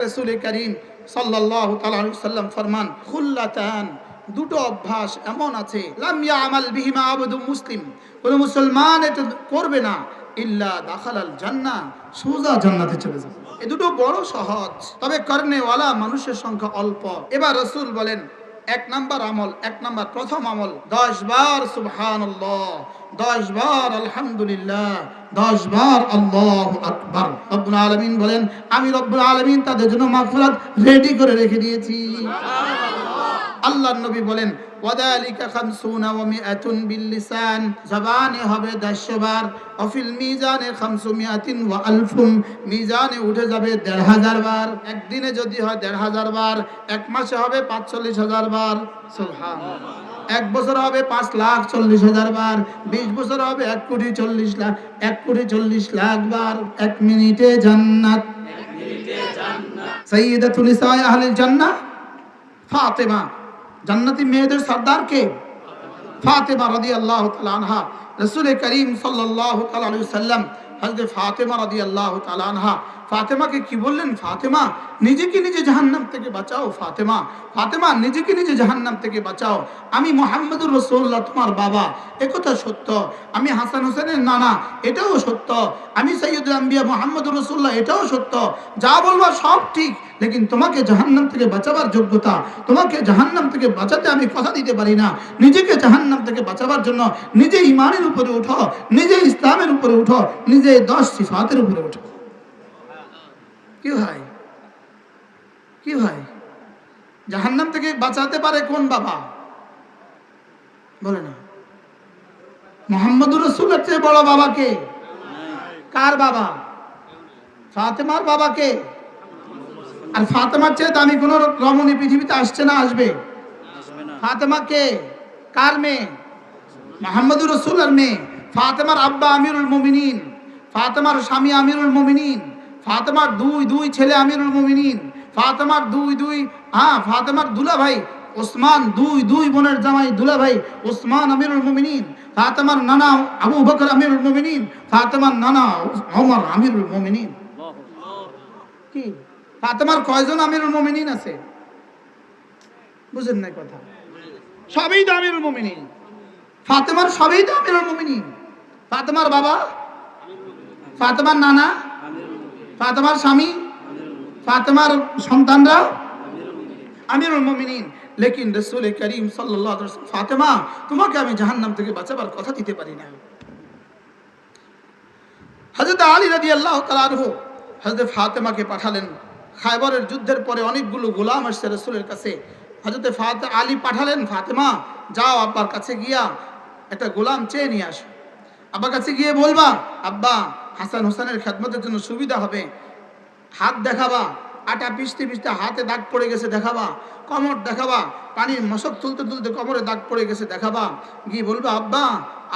রাসূল করিম সাল্লাল্লাহু তাআলা আলাইহি ওয়াসাল্লাম ফরমান খুল্লাতান, দুটো অভ্যাস এমন আছে লাম ইয়ামাল বিহিমা আবদুম মুসলিম, কোন মুসলমান এটা করবে না ইল্লা দাখালাল জান্নাহ, সোজা জান্নাতে চলে যাবে। এই দুটো বড় সহজ, তবে করনেওয়ালা মানুষের সংখ্যা অল্প। এবার রাসূল বলেন এক নাম্বার আমল, প্রথম আমল 10 বার সুবহানাল্লাহ, 10 বার আলহামদুলিল্লাহ, 10 বার আল্লাহু আকবার। রব্বুল আলামিন বলেন আমি রব্বুল আলামিন তাদের জন্য মাগফিরাত রেডি করে রেখে দিয়েছি। আল্লাহর নবী বলেন ওয়াদালিকা 50 ওয়া 100 বিল লিসান, জবানে হবে 100 বার, অফিল মিজানে 500 ওয়া আলফুম, মিজানে উঠে যাবে 1,500 বার। একদিনে যদি হয় 1,500 বার, এক মাসে হবে 45,000 বার, সুবহানাল্লাহ। এক বছর হবে 5,40,000 বার, 20 বছর হবে 1,40,00,000 বার। এক মিনিটে জান্নাত, সাইয়্যিদাতুল নিসায়ে আহলিল জান্নাহ ফাতেমা, জান্নাতি মেয়েদের সর্দার কে? ফাতেমা রাদিয়াল্লাহু তাআলা আনহা। রাসূল করিম সাল্লাল্লাহু তাআলা আলাইহি ওয়াসাল্লাম হযরত ফাতেমা রাদিয়াল্লাহু তাআলা আনহা, ফাতেমাকে কি বললেন? ফাতেমা নিজেকে নিজে জাহান্নাম থেকে বাঁচাও, ফাতেমা নিজেকে নিজে জাহান্নাম থেকে বাঁচাও। আমি মুহাম্মদুর রাসূলুল্লাহ তোমার বাবা, একথা সত্য। আমি হাসান হোসেনের নানা, এটাও সত্য। আমি সাইয়্যিদুল আম্বিয়া মুহাম্মদুর রাসূলুল্লাহ, এটাও সত্য। যা বলবা সব ঠিক, লেকিন তোমাকে জাহান্নাম থেকে বাঁচাবার যোগ্যতা, তোমাকে জাহান্নাম থেকে বাঁচাতে আমি কথা দিতে পারি না। নিজেকে জাহান্নাম থেকে বাঁচাবার জন্য নিজে ঈমানের উপরে উঠো, নিজে ইসলামের উপরে উঠো, নিজে 10 সিফাতের উপরে উঠো। কি হয় জাহান্নাম থেকে বাঁচাতে পারে কোন বাবা? বলে না। মুহাম্মদুর রাসূলের চেয়ে বড় বাবা কে? কার বাবা? ফাতেমার বাবা কে? আর ফাতেমার চেয়ে দামি কোন রমণী পৃথিবীতে আসছে না আসবে? ফাতেমা কে? কার মেয়ে? মুহাম্মদুর রাসূলের মেয়ে। ফাতেমার আব্বা আমিরুল মুমিনিন, ফাতেমার স্বামী আমিরুল মুমিনিন, ফাতেমার দুই ছেলে আমিরুল মুমিনিন, ফাতেমার ফাতেমার দুলাভাই ওসমান, দুই বোনের জামাই দুলাভাই ওসমান আমিরুল মুমিনিন, ফাতেমার নানা আবু বকর আমিরুল মুমিনিন, ফাতেমার নানা ওমর আমিরুল মুমিনিন। কি ফাতেমার কয়জন আমিরুল মুমিনিন আছে? বুঝেন না কথা? সবই তো আমিরুল মুমিনিন। ফাতেমার সবই তো আমিরুল মুমিনিন। ফাতেমার বাবা, ফাতেমার নানা, ফাতেমার স্বামী, ফাতেমার সন্তানরা আমিরুল মুমিনিন। লেকিন রাসূল করিম সাল্লাল্লাহু আলাইহি ওয়াসাল্লাম, ফাতেমা তোমাকে আমি জাহান্নাম থেকে বাঁচাবার কথা দিতে পারি না। হযরত আলী রাদিয়াল্লাহু তাআলা আনহু হযরত ফাতেমাকে পাঠালেন। খায়বরের যুদ্ধের পরে অনেকগুলো গোলাম আসছে রাসূলের কাছে। হযরত আলী পাঠালেন, ফাতেমা যাও আব্বার কাছে গিয়া একটা গোলাম চেয়ে নিয়ে আসো। আব্বার কাছে গিয়ে বলবা, আব্বা হাসান হোসেনের খেদমতের জন্য সুবিধা হবে। হাত দেখাবা, আটা পিষতে হাতে দাগ পড়ে গেছে দেখাবা, কোমর দেখাবা, পানির মশক তুলতে কোমরে দাগ পড়ে গেছে দেখাবা। গিয়ে বলবা, আব্বা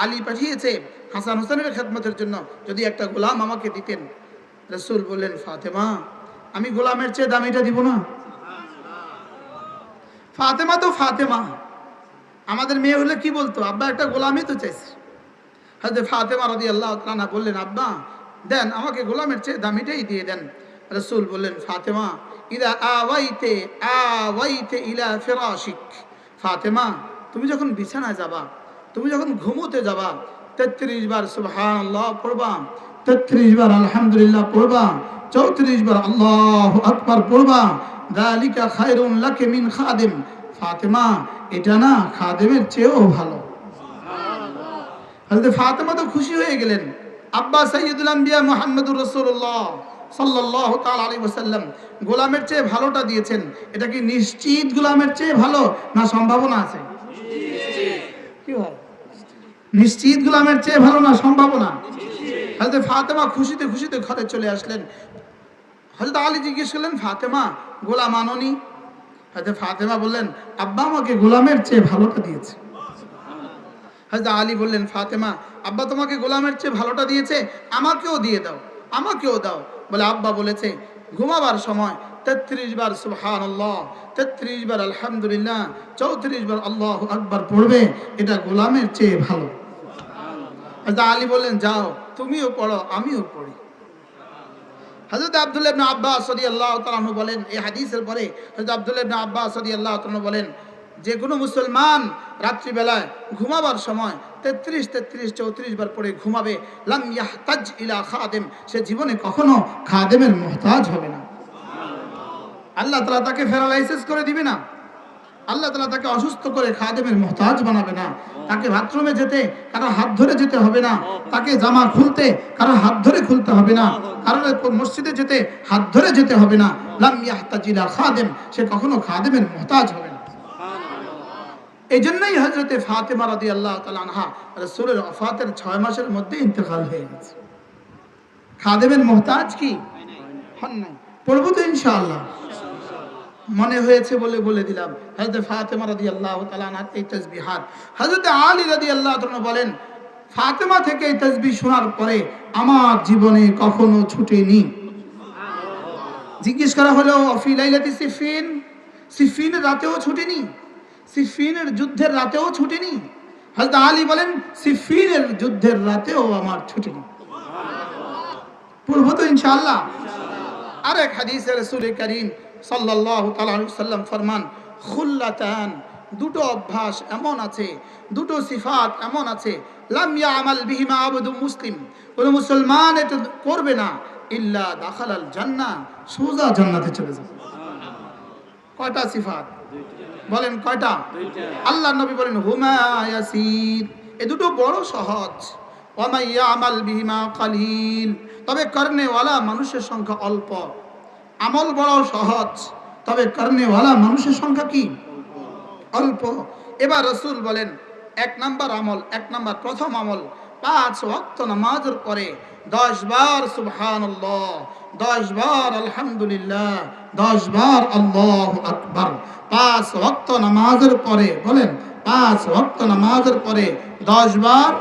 আলী পাঠিয়েছে হাসান হোসেনের খেদমতের জন্য, যদি একটা গোলাম আমাকে দিতেন। রাসূল বললেন, ফাতেমা আমি গোলামের চেয়ে দামিটা দিব না? ফাতেমা তো ফাতেমা, আমাদের মেয়ে হলে কি বলতো? আব্বা একটা গোলামই তো চাইছে। হযরত ফাতেমা রাদিয়াল্লাহু তাআলা আনহা বললেন, আব্বা দেন আমাকে গোলামের চেয়ে দামিটাই দিয়ে দেন। রাসূল বললেন, ফাতেমা ইদা আওয়াইতে ইলা ফিরাশিক, ফাতেমা তুমি যখন বিছানায় যাবা, তুমি যখন ঘুমোতে যাবা, 33 বার সুবহানাল্লাহ পড়বা, 33 বার আলহামদুলিল্লাহ পড়বা, 34 বার আল্লাহু আকবার পড়বা। যালিকা খায়রুন লাকি মিন খাদিম, ফাতেমা এটা না খাদেমের চেয়েও ভালো। হযরত ফাতেমা তো খুশি হয়ে গেলেন। আব্বা সাইয়্যিদুল আম্বিয়া মুহাম্মদুর রাসূলুল্লাহ সাল্লাল্লাহু তাআলা আলাইহি ওয়াসাল্লাম গোলামের চেয়ে ভালোটা দিয়েছেন। এটা কি নিশ্চিত গোলামের চেয়ে ভালো, না সম্ভাবনা আছে? কি হয় নিশ্চিত গোলামের চেয়ে ভালো না সম্ভাবনা? হযরত ফাতেমা খুশিতে ঘরে চলে আসলেন। হযরত আলী জিজ্ঞেস করলেন, ফাতেমা গোলাম আনোনি? হযরত ফাতেমা বললেন, আব্বা আমাকে গোলামের চেয়ে ভালোটা দিয়েছে। হযরত আলী বললেন, ফাতেমা আব্বা তোমাকে গোলামের চেয়ে ভালোটা দিয়েছে, আমাকেও দিয়ে দাও, আমাকেও দাও। বলে, আব্বা বলেছে ঘুমাবার সময় 33 বার সুবহানাল্লাহ, 33 বার আলহামদুলিল্লাহ, 34 বার আল্লাহু আকবার পড়বে, এটা গোলামের চেয়ে ভালো। হযরত আলী বললেন, যাও তুমিও পড়ো আমিও পড়ি। হযরত আব্দুল্লাহ ইবনে আব্বাস রাদিয়াল্লাহু তাআলা আনহু বলেন, এই হাদিসের পরে হযরত আব্দুল্লাহ ইবনে আব্বাস রাদিয়াল্লাহু তাআলা বলেন, যে কোনো মুসলমান রাত্রিবেলায় ঘুমাবার সময় 33 34 বার পরে ঘুমাবে, লাম ইয়াহতাজ ইলা খাদেম, সে জীবনে কখনো খাদেমের মুহতাজ হবে না। আল্লাহ তাআলা তাকে প্যারালাইসিস করে দিবে না, আল্লাহ তাআলা তাকে অসুস্থ করে খাদেমের মুহতাজ বানাবে না। তাকে বাথরুমে যেতে কারো হাত ধরে যেতে হবে না, তাকে জামা খুলতে কারো হাত ধরে খুলতে হবে না, কারো মসজিদে যেতে হাত ধরে যেতে হবে না। লাম ইয়াহতাজ ইলা খাদেম, সে কখনো খাদেমের মুহতাজ হবে না। এই জন্যই হযরতে ফাতেমা রাদিয়াল্লাহু তাআলা আনহা রাসূলের ওফাতের 6 মাসের মধ্যে ইন্তেকাল হয়ে গেছে। খাদেমের মুহতাজ কি হন নাই। পড়ব তো ইনশাআল্লাহ, মনে হয়েছে বলে বলে দিলাম। হযরত ফাতেমা রাদিয়াল্লাহু তাআলা আনহা এই তাসবিহাত, হযরত আলী রাদিয়াল্লাহু তাআলা বলেন, ফাতেমা থেকে এই তাসবিহ শোনার পরে আমার জীবনে কখনো ছুটেনি। জিজ্ঞেস করা হলো, ফি লাইলাতি সিফিন, সিফিনের রাতেও ছুটেনি? সিফিনের যুদ্ধের রাতেও ছুটেনি? হযরত আলী বলেন, সিফিনের যুদ্ধের রাতেও আমার ছুটেনি। পড়ব তো ইনশাআল্লাহ। আরেক হাদিসে রাসূল করিম সাল্লাল্লাহু তাআলা আলাইহি ওয়াসাল্লাম ফরমান, খুল্লাতান, দুটো অভ্যাস এমন আছে, দুটো সিফাত এমন আছে, লাম ইয়ামাল বিহিমা আবদু মুসলিম, কোন মুসলমান এটা করবে না, ইল্লা দাখালাল জান্নাহ, সোজা জান্নাতে চলে যাবে। কয়টা সিফাত বলেন, কয়টা? আল্লাহর নবী বলেন, হুমা ইয়াসির, এই দুটো বড় সহজ। ওয়া মা ইয়ামাল বিহিমা কালিল, তবে করনেওয়ালা মানুষের সংখ্যা অল্প। আমল বড় সহজ, তবে করনেওয়ালা মানুষের সংখ্যা কি? অল্প। এবার রাসূল বলেন, এক নাম্বার আমল, এক নাম্বার প্রথম আমল, 5 ওয়াক্ত নামাজের পরে 10 বার সুবহানাল্লাহ, 10 বার আলহামদুলিল্লাহ, 10 বার আল্লাহু আকবার। 5 ওয়াক্ত নামাজের পরে, বলেন 5 ওয়াক্ত নামাজের পরে 10 বার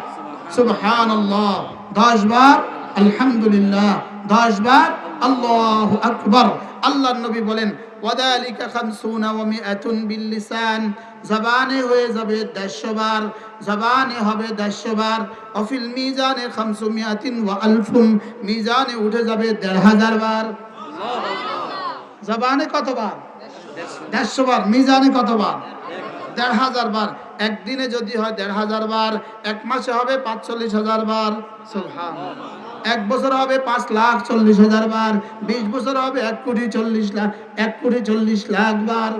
সুবহানাল্লাহ, 10 বার আলহামদুলিল্লাহ, 10 বার আল্লাহু আকবার। আল্লাহর নবী বলেন, ওয়াদালিকা 50 ওয়া 100 বিল লিসান, জবানে হয়ে যাবে 150 বার, জবানে হবে 150 বার। অফিল মিজানে 500 ওয়া আলফুন, মিজানে উঠে যাবে 1500 বার। জবানে কতবার? 150 বার। মিজানে কতবার? 1500 বার। একদিনে যদি হয় 1500 বার, এক মাসে হবে 45,000 বার। সুবহানাল্লাহ। এক বছর হবে 5,40,000 বার, 20 বছর হবে 1,40,00,000 বার।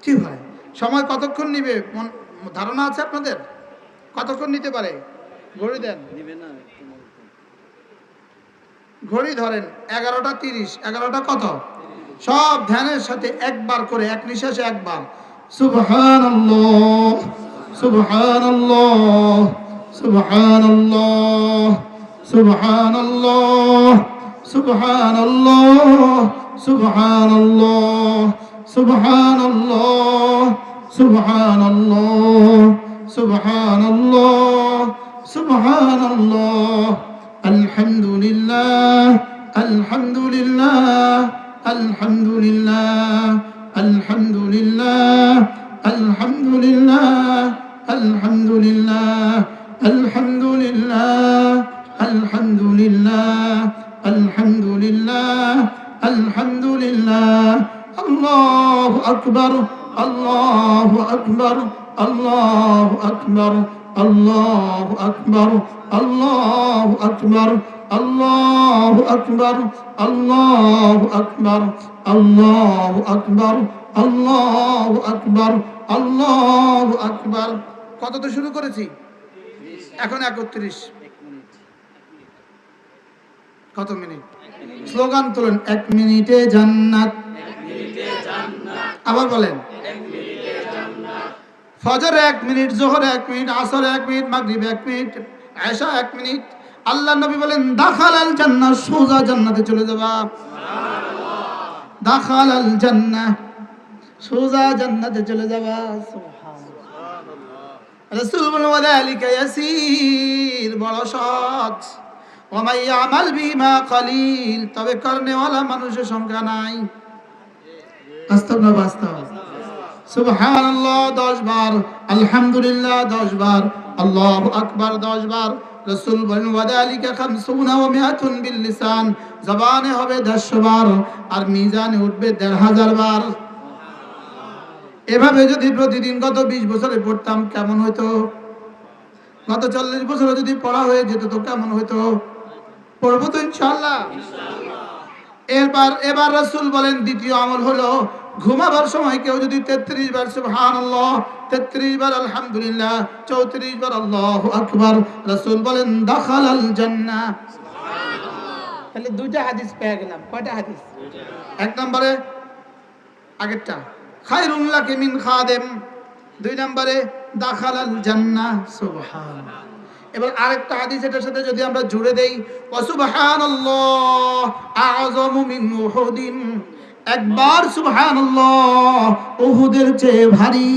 কি ভাই, সময় কতক্ষণ নিবে ধারণা আছে আপনাদের? কতক্ষণ নিতে পারে? ঘড়ি দেন, ঘড়ি ধরেন। 11টা 30, 11টা কত? সব ধ্যানের সাথে একবার করে, এক নিঃশ্বাসে একবার সুবহানাল্লাহ, সুবহানাল্লাহ, সুবহানাল্লাহ, সুবহানাল্লাহ, সুবহানাল্লাহ, সুবহানাল্লাহ, সুবহানাল্লাহ, সুবহানাল্লাহ, সুবহানাল্লাহ, সুবহানাল্লাহ, আলহামদুলিল্লাহ, আলহামদুলিল্লাহ, আলহামদুলিল্লাহ, আলহামদুলিল্লাহ, আলহামদুলিল্লাহ, আলহামদুলিল্লাহ, আলহামদুলিল্লাহ, আলহামদুলিল্লাহ, আলহামদুলিল্লাহ, আলহামদুলিল্লাহ, আল্লাহু আকবার, আল্লাহু আকবার, আল্লাহু আকবার, আল্লাহু আকবার, আল্লাহু আকবার, আল্লাহু আকবার, আল্লাহু আকবার, আল্লাহু আকবার, আল্লাহু আকবার, আল্লাহু আকবার। কত তো শুরু করেছি, এখন 31। কত মিনিট? স্লোগান তোলেন, 1 মিনিটে জান্নাত। আবার বলেন, ফজর 1 মিনিট, যোহর 1 মিনিট, আসর 1 মিনিট, মাগরিব 1 মিনিট, এশা 1 মিনিট। আল্লাহ নবী বলেন, দাখালাল জান্নাহ, সোজা জান্নাতে চলে যাবা। সুবহানাল্লাহ। দাখালাল জান্নাহ, সোজা জান্নাতে চলে যাবা। সুবহানাল্লাহ। রাসূল বলেন, ওয়াদালিকা ইয়াসির, বড় সহজ। ওয়া মান ইয়ামাল বিমা কালিল, তবে করনেওয়ালা মানুষের সংখ্যা নাই। বাস্তব না বাস্তব? সুবহানাল্লাহ 10 বার, আলহামদুলিল্লাহ 10 বার, আল্লাহু আকবার 10 বার। রাসূল বলেন ওয়াদালিকা 50 ওয়া 100 বিল লিসান, জবানে হবে 150 বার আর মিজানে উঠবে 1500 বার। এভাবে যদি প্রতিদিন গত 20 বছরে পড়তাম কেমন হতো? গত 40 বছরে যদি পড়া হয়ে যেত তো কেমন হতো? পড়বো তো ইনশাআল্লাহ। এবার রাসূল বলেন দ্বিতীয় আমল হলো ঘুমাবার সময় কেউ যদি 33 বার সুবহানাল্লাহ, 33 বার আলহামদুলিল্লাহ, 34 বার আল্লাহু আকবার, রাসূল বলেন দাখালাল জান্নাহ। তাহলে দুইটা হাদিস পেয়ে গেলাম। কয়টা হাদিস? এক নম্বরে আগেরটা খায়রুন লাকি মিন খাদেম, দুই নম্বরে দাখালাল জান্নাহ। সুবহানাল্লাহ। এবার আরেকটা হাদিস এটার সাথে যদি আমরা জুড়ে দেই, ওয়া সুবহানাল্লাহ আযমু মিন উহুদিন, একবার সুবহানাল্লাহ উহুদের চেয়ে ভারী।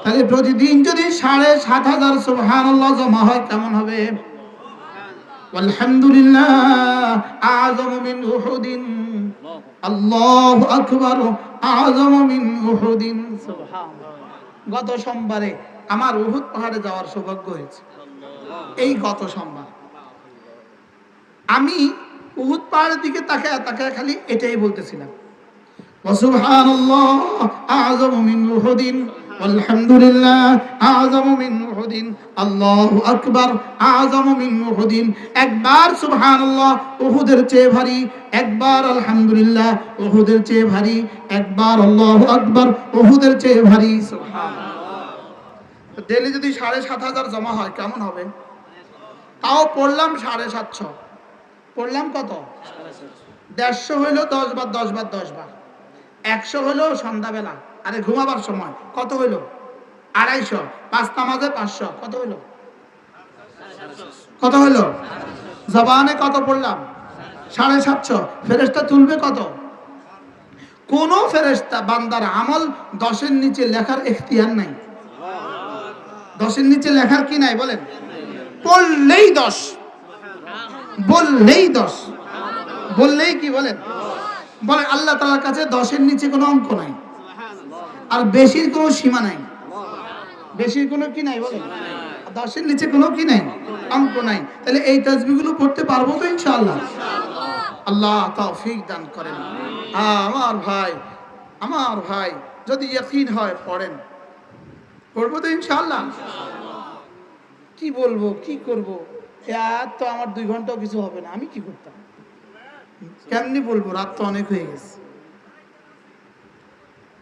তাহলে প্রতিদিন যদি 7500 সুবহানাল্লাহ জমা হয় কেমন হবে? আলহামদুলিল্লাহ আযমু মিন উহুদিন, আল্লাহু আকবার আযমু মিন উহুদিন। সুবহানাল্লাহ। গত সোমবারে আমার উহুদ পাহাড়ে যাওয়ার সৌভাগ্য হয়েছে। এই গত সোমবার আমি উহুদ পাহাড়ের দিকে তাকায় খালি এটাই বলতেছিলাম, ওয়া সুবহানাল্লাহ আযমু মিন উহুদিন, আলহামদুলিল্লাহ আযমু মিন উহুদিন, আল্লাহু আকবার আযমু মিন উহুদিন। একবার সুবহানাল্লাহ উহুদের চেয়ে ভারী, একবার আলহামদুলিল্লাহ উহুদের চেয়ে ভারী, একবার আল্লাহু আকবার উহুদের চেয়ে ভারী। সুবহানাল্লাহ। ডেলি যদি 7500 জমা হয় কেমন হবে? তাও পড়লাম 750, পড়লাম কত? 150 হইলো 10 বার 10 বার 10 বার, 100 হইলো সন্ধ্যাবেলা আরে ঘুমাবার সময় কত হইলো? 250, 5 নামাজে 500 কত হইলো? কত হইলো? জবানে কত পড়লাম? 750। ফেরেশতা তুলবে কত? কোন ফেরেশতা বান্দার আমল 10 এর নিচে লেখার এখতিয়ার নাই। 10 এর নিচে লেখার কি নাই বলেন? পড়লেই 10, বললেই 10, বললেই কি বলেন? বলেন আল্লাহ তাআলার কাছে 10 এর নিচে কোনো অঙ্ক নাই আর বেশির কোনো সীমা নাই। বেশির কোনো কি নাই বলেন? 10 এর নিচে কোনো কি নাই, অঙ্ক নাই। তাহলে এই তাসবিহগুলো পড়তে পারবো তো ইনশাআল্লাহ? আল্লাহ তৌফিক দান করেন। আমার ভাই যদি ইয়াকিন হয় পড়েন, পড়বো তো ইনশাআল্লাহ। কি বলবো, কি করব? আর তো আমার 2 ঘন্টাও কিছু হবে না, আমি কি করতাম? কেমনি বলবো? রাত তো অনেক হয়ে গেছে।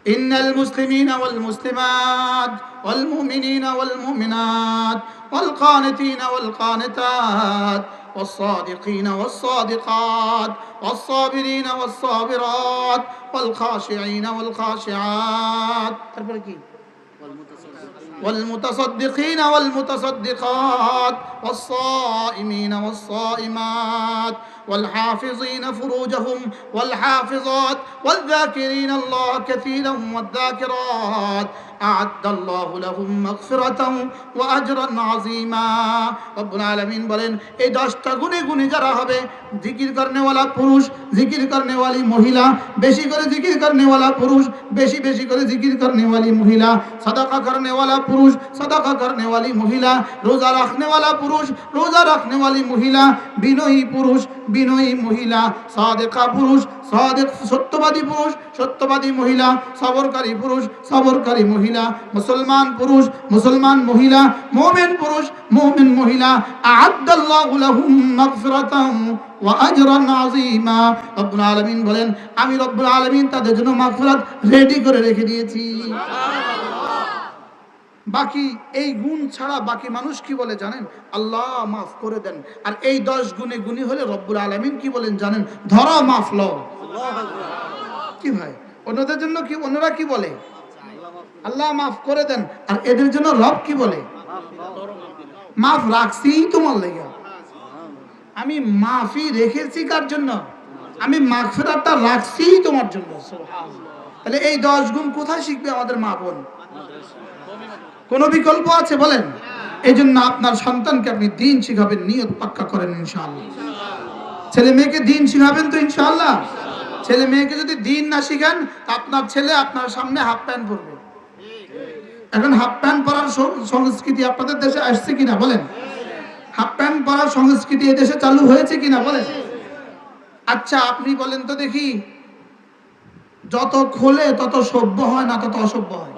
ইন্নাল মুসলিমিনা ওয়াল মুসলিমাত ওয়াল মুমিনিনা ওয়াল মুমিনাত ওয়াল কানিতিনা ওয়াল কানিতাত والصادقين والصادقات والصابرين والصابرات والخاشعين والخاشعات والمتصدقين والمتصدقات والصائمين والصائمات والحافظين فروجهم والحافظات والذاكرين الله كثيرا والذاكرات أعد الله لهم مغفرة وأجرا عظيما। رب العالمين বলেন এই 10টা গুণে গুণে যারা হবে, জিকির করনে वाला পুরুষ, জিকির করনে वाली মহিলা, বেশি করে জিকির করনে वाला পুরুষ, বেশি বেশি করে জিকির করনে वाली মহিলা, সাদাকা करने वाला पुरुष, सदका करने वाली महिला, रोजा रखने वाला पुरुष, रोजा रखने वाली महिला, बिनोई पुरुष, बिनोई महिला, सादिका पुरुष, सादिक सत्यवादी पुरुष, सत्यवादी महिला, सबरकारी पुरुष, सबरकारी महिला, मुसलमान पुरुष, मुसलमान महिला, मोमिन पुरुष, मोमिन महिला। अअद्दल्लाहु लहुम मगफिरतान ওয়া আজরান আযীমা। রব্বুল আলামিন বলেন আমি রব্বুল আলামিন তাদের জন্য মাগফিরাত রেডি করে রেখে দিয়েছি। বাকি এই গুণ ছাড়া বাকি মানুষ কি বলে জানেন? আল্লাহ মাফ করে দেন। আর এই 10 গুণে গুণী হলে রব্বুল আলামিন কি বলেন জানেন? ধরো মাফ লও। কি ভাই অন্যদের জন্য কি, অন্যরা কি বলে? আল্লাহ মাফ করে দেন। আর এদের জন্য রব কি বলে? মাফ রাখছি তোমার লেগে। আমি মাফি রেখেছি কার জন্য? আমি মাগফিরাতটা রাখছি তোমার জন্য। সুবহানাল্লাহ। তাহলে এই 10 গুণ কোথায় শিখবে আমাদের মা বোন? কোনো বিকল্প আছে বলেন? এই জন্য আপনার সন্তানকে আপনি দ্বীন শিখাবেন, নিয়ত পাক্কা করেন ইনশাআল্লাহ। ছেলে মেয়েকে দ্বীন শিখাবেন তো ইনশাআল্লাহ? ছেলে মেয়েকে যদি দিন না শিখান, আপনার ছেলে আপনার সামনে হাফ প্যান্ট পরবে। এখন হাফ প্যান্ট পরার সংস্কৃতি আপনাদের দেশে আসছে কিনা বলেন? হাফ প্যান্ট পরার সংস্কৃতি এই দেশে চালু হয়েছে কিনা বলেন? আচ্ছা আপনি বলেন তো দেখি, যত খোলে তত সভ্য হয় না তত অসভ্য হয়?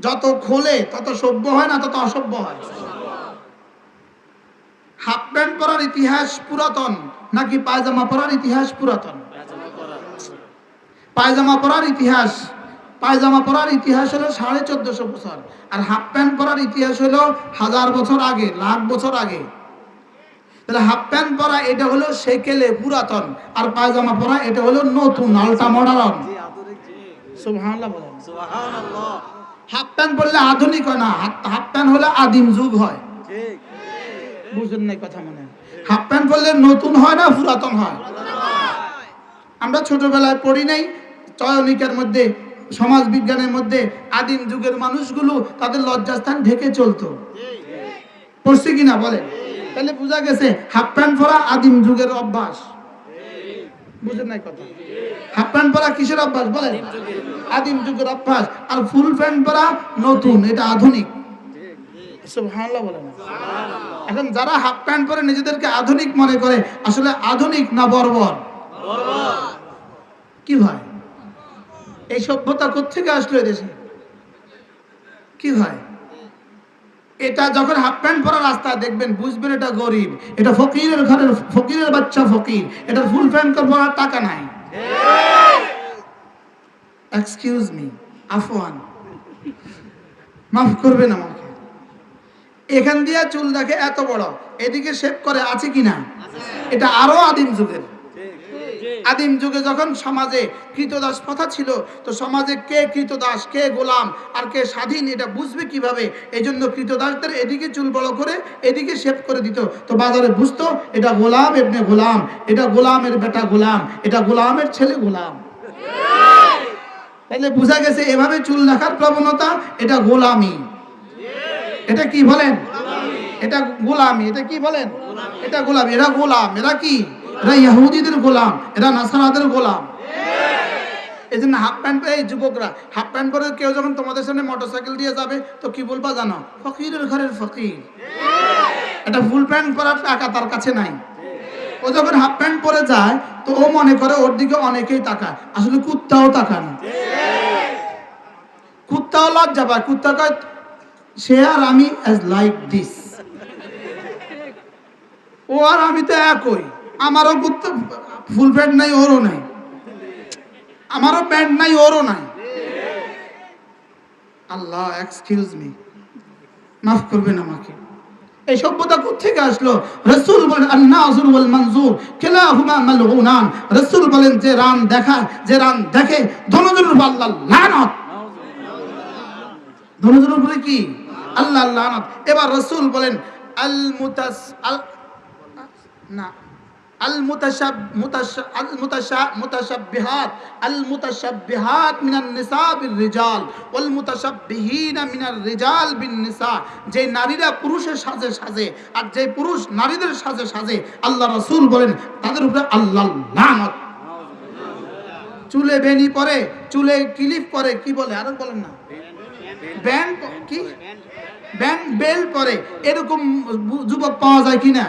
যত খোলে তত সভ্য হয় না তত অসভ্য হয়? হাফ প্যান্ট পরার ইতিহাস পুরাতন নাকি পায়জামা পরার ইতিহাস পুরাতন? পায়জামা পরার ইতিহাস, পায়জামা পরার ইতিহাস হলো 1450 বছর, আর হাফ প্যান্ট পরার ইতিহাস হলো 1000 বছর আগে, লাখ বছর আগে। তাহলে হাফ প্যান্ট পরা এটা হলো সেকেলে পুরাতন, আর পায়জামা পরা এটা হলো নতুন, আলটা মডার্ন। সুবহানাল্লাহ বলেন। সুবহানাল্লাহ। হাফ প্যান্ট পরলে আধুনিক হয় না, হাফ প্যান্ট হলে আদিম যুগ হয়। ঠিক, বুঝেন নাই কথা মনে? হাফ প্যান্ট পরলে নতুন হয় না পুরাতন হয়? আমরা ছোটবেলায় পড়ি নাই চয়নিকের মধ্যে, সমাজ বিজ্ঞানের মধ্যে আদিম যুগের মানুষগুলো তাদের লজ্জাস্থান ঢেকে চলতো, পড়ছি কিনা বলেন? তাহলে বোঝা গেছে হাফ প্যান্ট পরা আদিম যুগের অভ্যাস। বুঝেন নাই কথা? হাফ প্যান্ট পরা কিসের অভ্যাস বলেন? আদিম যুগের অভ্যাস। আর ফুল প্যান্ট পরা নতুন, এটা আধুনিক। সুবহানাল্লাহ বলেন। এখন যারা হাফ প্যান্ট পরে নিজেদেরকে আধুনিক মনে করে, আসলে আধুনিক না বর্বর? কি ভাই, এই সভ্যতা কোত্থেকে আসলো এদেশে? কি ভাই, এটা যখন হাফ প্যান্ট পরা রাস্তায় দেখবেন বুঝবেন এটা গরিব, এটা ফকিরের ঘরের ফকিরের বাচ্চা ফকির, এটা ফুল প্যান্ট পরার টাকা নাই। এক্সকিউজ মি, আফওয়ান, মাফ করবেন আমাকে। এখান দিয়ে চুল দেখে এত বড়, এদিকে শেভ করে আছে কিনা? এটা আরো আদিম যুগের। আদিম যুগে যখন সমাজে কৃতদাস প্রথা ছিল, তো সমাজে কে কৃতদাস, কে গোলাম আর কে স্বাধীন এটা বুঝবে কিভাবে? এই জন্য কৃতদাসদের এদিকে চুল বড় করে এদিকে শেভ করে দিত, তো বাজারে বুঝতো এটা গোলাম এবনে গোলাম, এটা গোলামের বেটা গোলাম, এটা গোলামের ছেলে গোলাম। তাইলে বোঝা গেছে এভাবে চুল রাখার প্রবণতা এটা গোলামি। এটা কি বলেন? এটা গোলামি। এটা কি বলেন? এটা গোলামি। এরা গোলাম, এরা কি? এরা ইহুদিদের গোলাম, এরা নাসারাদের গোলাম। এই জন্য হাফ প্যান্ট, এই যুবকরা হাফ প্যান্ট পরে কেউ যখন তোমাদের সামনে মোটরসাইকেল দিয়ে যাবে তো কি বলবা জানো? ফকিরের ঘরের ফকির। এটা ফুল প্যান্ট পরার টাকা তার কাছে নাই। ও যখন হাফ প্যান্ট পরে যায় তো ও মনে করে ওর দিকে অনেকেই তাকায়, আসলে কুত্তাও তাকায় না। কুত্তাও লজ্জা পায়, কুত্তা কয় সে আর আমি অ্যাজ লাইক দিস, ও আর আমি তো একই, আমারও কুত্তা ফুল প্যান্ট নাই ওরও নাই, আমারও প্যান্ট নাই ওরও নাই। আল্লাহ এক্সকিউজ মি, মাফ করবেন আমাকে। এই সভ্যতা কোত্থেকে আসলো? রাসূল বলেন আন-নাযির ওয়াল মানজুর কিলাহুমা মালউনান। রাসূল বলেন যে রান দেখা, যে রান দেখে দোনোজনের উপর আল্লাহর লানত। দোনোজনের উপরে কি? আল্লাহর লানত। এবার রাসূল বলেন আল মুতাশাব্বিহাত মিনান নিসা বির রিজাল ওয়াল মুতাশাব্বিহিনা মিনার রিজাল বিন নিসা। যে নারীরা পুরুষের সাজে সাজে আর যে পুরুষ নারীদের সাজে সাজে, আল্লাহ রাসূল বলেন তাদের উপরে আল্লাহর লানত। চুলে বেনি পরে, চুলে ক্লিপ পরে, কি বলে আর বলেন না, ব্যান্ড, কি ব্যান্ড বেল পরে, এরকম যুবক পাওয়া যায় কিনা?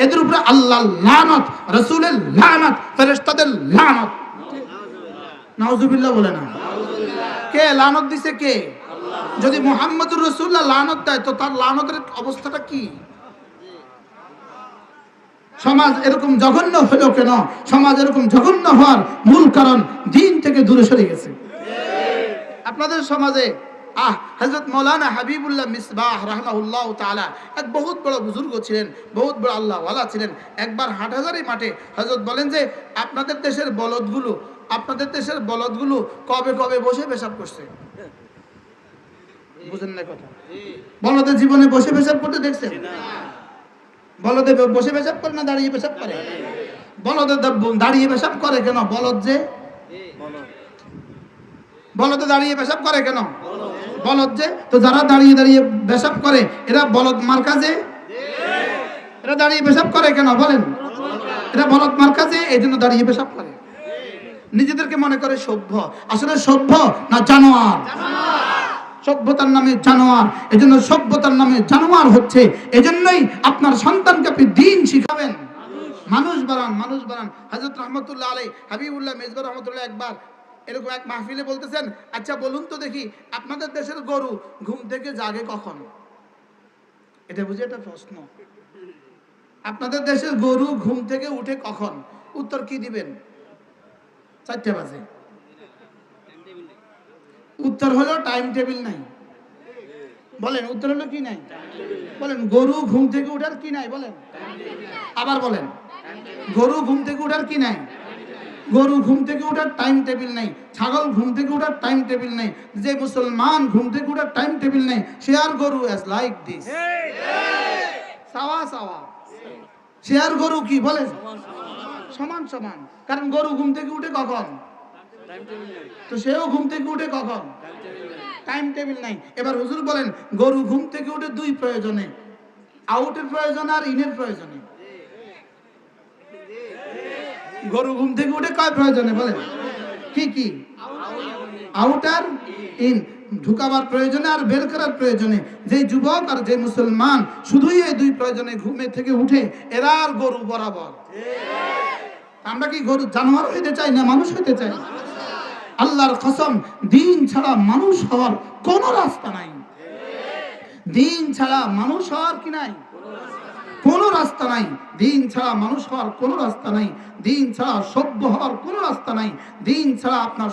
এদের উপরে আল্লাহর লানত, রাসূলের লানত, ফেরেশতাদের লানত। নাউজুবিল্লাহ বলে না? কে লানত দিছে? কে? যদি মুহাম্মদুর রাসূলুল্লাহ লানত দেয় তো তার লানতের অবস্থাটা কি? সমাজ এরকম জঘন্য হলো কেন? সমাজ এরকম জঘন্য হওয়ার মূল কারণ দ্বীন থেকে দূরে সরে গেছে। আপনাদের সমাজে হযরত মাওলানা হাবিবুল্লাহ মিসবাহ রাহমাহুল্লাহ তাআলা এক বহুত বড় বুজুর্গ ছিলেন, বহুত বড় আল্লাহ ওয়ালা ছিলেন। একবার হাটহাজারী মাঠে হযরত বলেন যে আপনাদের দেশের বলদগুলো কবে কবে বসে পেশাব করছে? বুঝেন না কথা? বলদের জীবনে বসে পেশাব করতে দেখছেন? বলদে বসে পেশাব করে না দাঁড়িয়ে পেশাব করে? বলদে দাঁড়িয়ে পেশাব করে কেন? বলদে দাঁড়িয়ে পেশাব করে কেন? বলদ যে, তো যারা দাঁড়িয়ে দাঁড়িয়ে পেশাব করে এরা বলদ মার্কা যে, এরা দাঁড়িয়ে পেশাব করে কেন বলেন? এটা বলদ মার্কাজে, এই জন্য দাঁড়িয়ে পেশাব করে, নিজেদেরকে মনে করে সভ্য, আসলে সভ্য না জানোয়ার। সভ্যতার নামে জানোয়ার, এজন্য সভ্যতার নামে জানোয়ার হচ্ছে। এজন্যই আপনার সন্তানকে আপনি দিন শিখাবেন, মানুষ বানান, মানুষ বানান। হযরত রহমতুল্লাহ আলাইহি হাবিবুল্লাহ মেজবা রহমতুল্লাহ একবার এরকম এক মাহফিলে বলতেছেন, আচ্ছা বলুন তো দেখি আপনাদের দেশের গরু ঘুম থেকে জাগে কখন? এটা বুঝে একটা প্রশ্ন, আপনাদের দেশের গরু ঘুম থেকে উঠে কখন? উত্তর কি দিবেন? 4টা বাজে। উত্তর হলো টাইম টেবিল নাই। বলেন উত্তর হলো কি নাই? বলেন গরু ঘুম থেকে উঠার কি নাই? বলেন আবার বলেন, গরু ঘুম থেকে উঠার কি নাই? গরু ঘুম থেকে উঠার টাইম টেবিল নাই, ছাগল ঘুম থেকে উঠার টাইম টেবিল নাই। যে মুসলমান ঘুম থেকে উঠার টাইম টেবিল নাই, সে আর গরু অ্যাজ লাইক দিস, সাওয়া সাওয়া। সে আর গরু কি? বলেন সমান সমান। কারণ গরু ঘুম থেকে উঠে কখন? তো সেও ঘুম থেকে উঠে কখন? টাইম টেবিল নাই। এবার হুজুর বলেন গরু ঘুম থেকে উঠে দুই প্রয়োজনে, আউটের প্রয়োজন আর ইনের প্রয়োজনে। গরু ঘুম থেকে উঠে কয় প্রয়োজনে? বলেন কি কি? আউট আর ইন, ঢুকাবার প্রয়োজনে আর বের করার প্রয়োজনে। যে যুবক আর যে মুসলমান শুধুই এই দুই প্রয়োজনে ঘুমে থেকে উঠে, এরা আর গরু বরাবর। আমরা কি গরু জানোয়ার হইতে চাই না মানুষ হইতে চাই? আল্লাহর কসম, দিন ছাড়া মানুষ হওয়ার কোন রাস্তা নাই। দিন ছাড়া মানুষ হওয়ার কি নাই? কোন রাস্তা নাই। দিন ছাড়া মানুষ হওয়ার কোন রাস্তা নাই। দিন ছাড়া সভ্য হওয়ার কোন রাস্তা নাই। দিন ছাড়া আপনার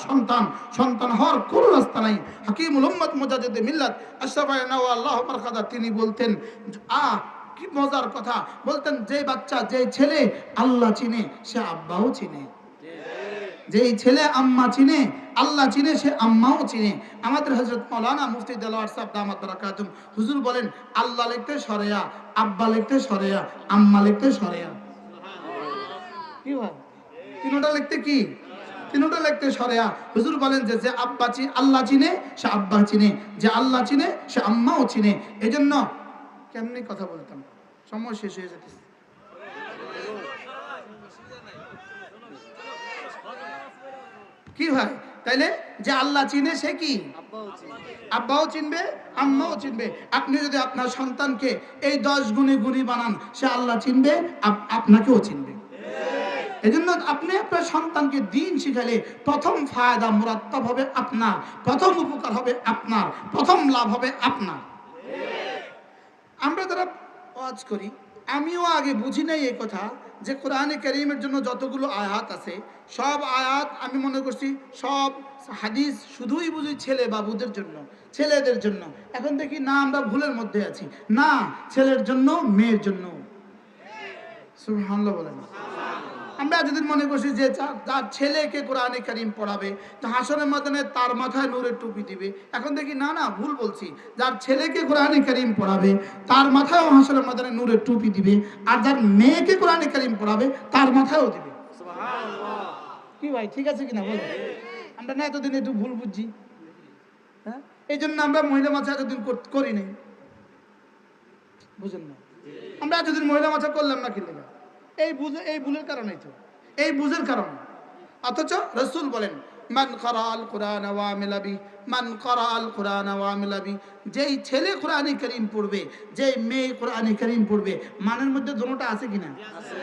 সন্তান হওয়ার কোন রাস্তা নাই। হাকিমুল উম্মত মুজাদ্দিদ মিল্লাত আশরাফানা আল্লাহ বারাকাতুহু তিনি বলতেন, কি মজার কথা বলতেন, যে বাচ্চা যে ছেলে আল্লাহ চিনে সে আব্বাও চিনে, যেই ছেলে আম্মা চিনে আল্লাহ চিনে সে আম্মাও চিনে। আমাদের হযরত মাওলানা মুফতি দেলোয়ার সাহেব দামাত বারাকাতুহু হুজুর বলেন, আল্লাহ লিখতে সরেয়া, আব্বা লিখতে সরেয়া, আম্মা লিখতে সরেয়া। কি হয়? তিনটা লিখতে কি? তিনটা লিখতে সরেয়া। হুজুর বলেন যে আব্বা আল্লাহ চিনে সে আব্বা চিনে, যে আল্লাহ চিনে সে আম্মাও চিনে। এজন্য কেমনি কথা বলতাম, সময় শেষ হয়ে যেতেছে। কি হয় তাইলে? যে আল্লাহ চিনে সে কি? আব্বাও চিনবে, আম্মাও চিনবে। আপনি যদি আপনার সন্তানকে এই 10 গুণে গুণী বানান, সে আল্লাহ চিনবে, আপনাকেও চিনবে। এজন্য আপনি আপনার সন্তানকে দিন শিখালে প্রথম ফায়দা মুরাত্তাব হবে আপনার, প্রথম উপকার হবে আপনার, প্রথম লাভ হবে আপনার। আমরা যারা ওয়াজ করি, আমিও আগে বুঝি নাই এই কথা যে কোরআনে কারীমের জন্য যতগুলো আয়াত আছে, সব আয়াত আমি মনে করছি সব হাদিস শুধুই বুঝি ছেলে বাবুদের জন্য, ছেলেদের জন্য। এখন দেখি না, আমরা ভুলের মধ্যে আছি। না, ছেলের জন্য মেয়ের জন্য। সুবহানাল্লাহ বলেন। আমরা এতদিন মনে করছি যে যার ছেলেকে কোরআনে কারীম পড়াবে, তো হাসরের ময়দানে তার মাথায় নূরের টুপি দিবে। এখন দেখি না না, ভুল বলছি। যার ছেলেকে কোরআনে কারীম পড়াবে তার মাথায়ও হাসরের ময়দানে নূরের টুপি দিবে, আর যার মেয়েকে কোরআনে কারীম পড়াবে তার মাথায়ও দিবে। সুবহানাল্লাহ। কি ভাই ঠিক আছে কিনা বলো? আমরা না এতদিন একটু ভুল বুঝছি, হ্যাঁ? এই জন্য আমরা মহিলা মাছা এতদিন করি নাই, বুঝেন না? আমরা এতদিন মহিলা মাছা করলাম না কি লেগে? এই ভুলের কারণেই তো, এই বুঝের কারণে। অথচ রাসূল বলেন, মান ক্বারাআল কুরআন ওয়া আমিলা বি, মান ক্বারাআল কুরআন ওয়া আমিলা বি। যেই ছেলে কোরআনে কারীম পড়বে, যেই মেয়ে কোরআনে কারীম পড়বে, মানের মধ্যে দুটোটা আছে কিনা? আছে।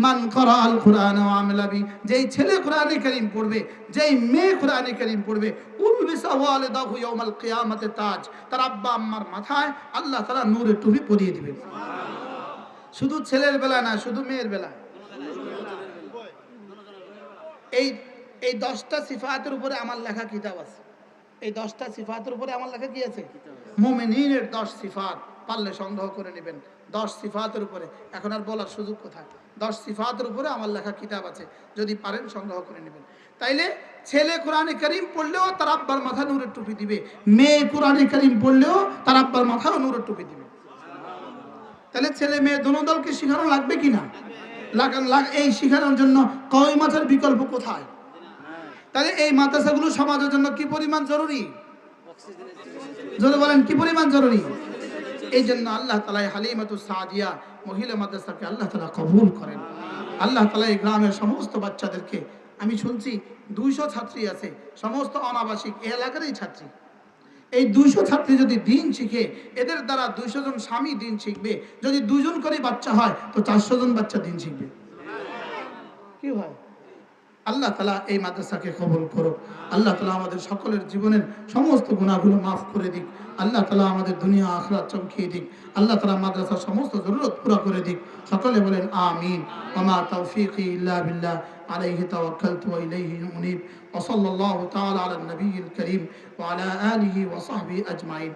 মান ক্বারাআল কুরআন ওয়া আমিলা বি, যেই ছেলে কোরআনে কারীম পড়বে, যেই মেয়ে কোরআনে কারীম পড়বে, উলবিসা ওয়ালিদাহু ইয়াউমাল কিয়ামাতি তাজ, তার আব্বা আম্মার মাথায় আল্লাহ তাআলা নূরের টুপি পরিয়ে দিবেন। শুধু ছেলের বেলা না, শুধু মেয়ের বেলা। এই 10টা সিফাতের উপরে আমার লেখা কিতাব আছে। এই 10টা সিফাতের উপরে আমার লেখা কি আছে? মুমিনের 10 সিফাত, পারলে সংগ্রহ করে নেবেন। 10 সিফাতের উপরে, এখন আর বলার সুযোগ কোথায়? 10 সিফাতের উপরে আমার লেখা কিতাব আছে, যদি পারেন সংগ্রহ করে নেবেন। তাইলে ছেলে কোরআনে কারীম পড়লেও তার আব্বার মাথায় নূরের টুপি দিবে, মেয়ে কোরআনে কারীম পড়লেও তার আব্বার মাথায় নূরের টুপি দিবে। তাহলে ছেলে মেয়ে দোনো দলকে শিখানো লাগবে কিনা? এই শিখানোর জন্য কওমি মাদ্রাসার বিকল্প কোথায়? তাহলে এই মাদ্রাসাগুলো সমাজের জন্য কি পরিমাণ জরুরি? জোরে বলেন, কি পরিমাণ জরুরি? এই জন্য আল্লাহ তাআলা হালিমাতুস সাদিয়া মহিলা মাদ্রাসাকে আল্লাহ তাআলা কবুল করেন। আল্লাহ তাআলা এই গ্রামের সমস্ত বাচ্চাদেরকে, আমি শুনছি 200 ছাত্রী আছে, সমস্ত অনাবাসিক এই এলাকারই ছাত্রী। এই 200 ছাত্রী যদি দিন শিখে, এদের দ্বারা 200 জন স্বামী দিন শিখবে। যদি 2 জন করে বাচ্চা হয় তো 400 জন বাচ্চা দিন শিখবে। কি হয়? আল্লাহ তাআলা এই মাদ্রাসাকে কবুল করুক। আল্লাহ তাআলা আমাদের সকলের জীবনের সমস্ত গুনাহগুলো মাফ করে দিক। আল্লাহ তাআলা আমাদের দুনিয়া আখিরাত চমকিয়ে দিক। আল্লাহ তাআলা মাদ্রাসার সমস্ত জরুরত পুরা করে দিক। সকলে বলেন আমিন। ওয়া মা তাওফীকি ইল্লা বিল্লাহ আলাইহি তাওয়াক্কালতু ওয়া ইলাইহি উনীব। ওয়া সাল্লাল্লাহু তাআলা আলা নবিয়্যিল কারীম ওয়া আলা আলিহি ওয়া সাহবিহি আজমাইন।